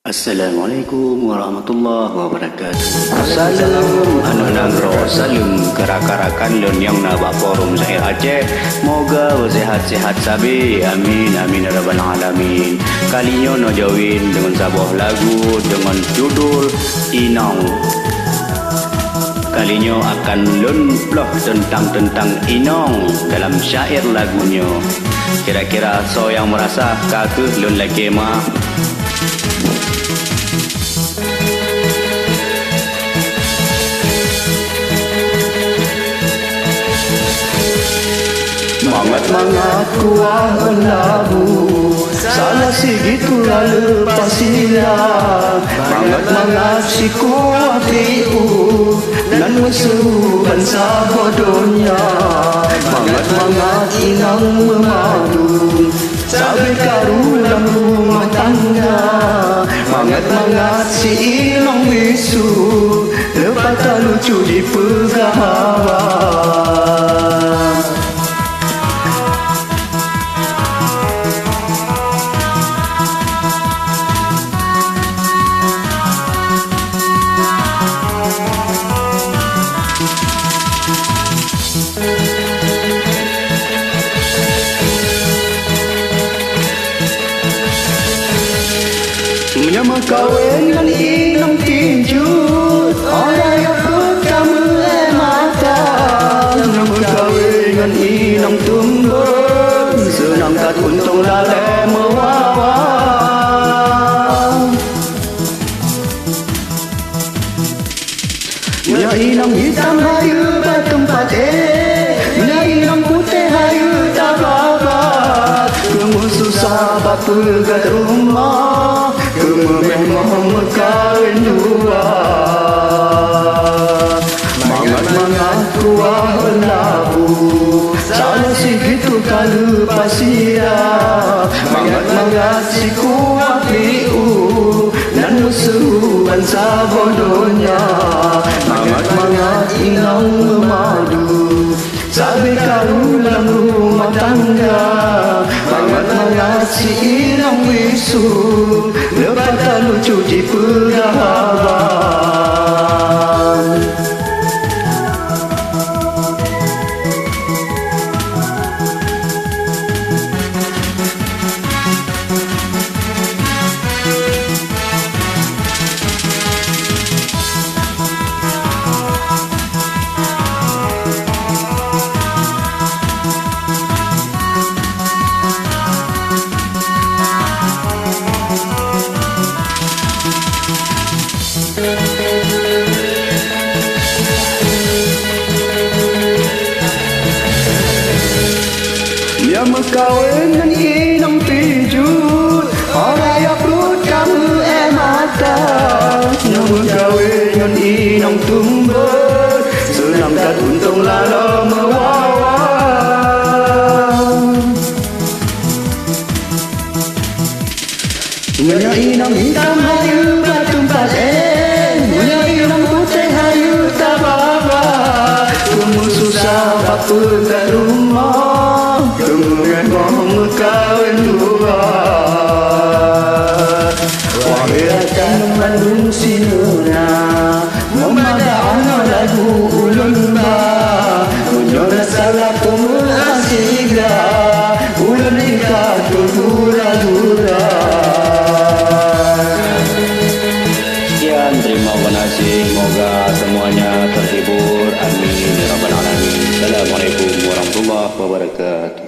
Assalamualaikum warahmatullahi wabarakatuh. Salam anak salam kerak-karakan lun yang nabak forum saya Aceh. Moga bersehat-sehat sabi. Amin amin ya rabbal alamin. Kalinya no jawin dengan sebuah lagu dengan judul Inong. Kalinya akan lun ploh tentang Inong dalam syair lagunya. Kira-kira so yang merasa kakek lun lagi mah. Mangat-mangat kuah labu salah segitu lepas silang. Mangat-mangat si kuah tiu dan musuh bangsa bodohnya. Mangat-mangat inang memadu sampai karu dalam rumah tangga. Mangat-mangat si inang bisu lepas tak lucu di pegawan. Menyama kawin dengan inang tinju, orang yang pertama mata. Menyama kawin dengan inang tumbun, senang kat untung lalai mewawang. Menyama inang hitam hayu bertempat menyama inang putih hayu tak babat. Kamu susah berpegat rumah, memang kawin dua. Mangat-mangat kuah labu salah segitu kalau pasia. Mangat-mangat si kuah piu dan musuh bangsa bodohnya. Mangat-mangat inang memadu sampai karu dalam rumah tangga. Mangat-mangat si inang bisu lepas tak lucu di pegawan. Dia mekawin dengan inang pijut, orang yang perut kamu mata. Dia mekawin dengan inang tumbut, senang kat untung lalu mewawang. Punya inang hitam hayu bertumpat punya inang putih hayu tak babat. Kamu susah apa kat rumah, kemudian mau kawin dua. Wahirakan mengandung sinuna, memadaan lagu ulun ba. Menyora salah pemuasiga, ulun ikat bergura-gura. Sekian, terima kasih. Semoga semuanya terhibur. Amin ya rabbal alamin. Assalamualaikum warahmatullahi wabarakatuh.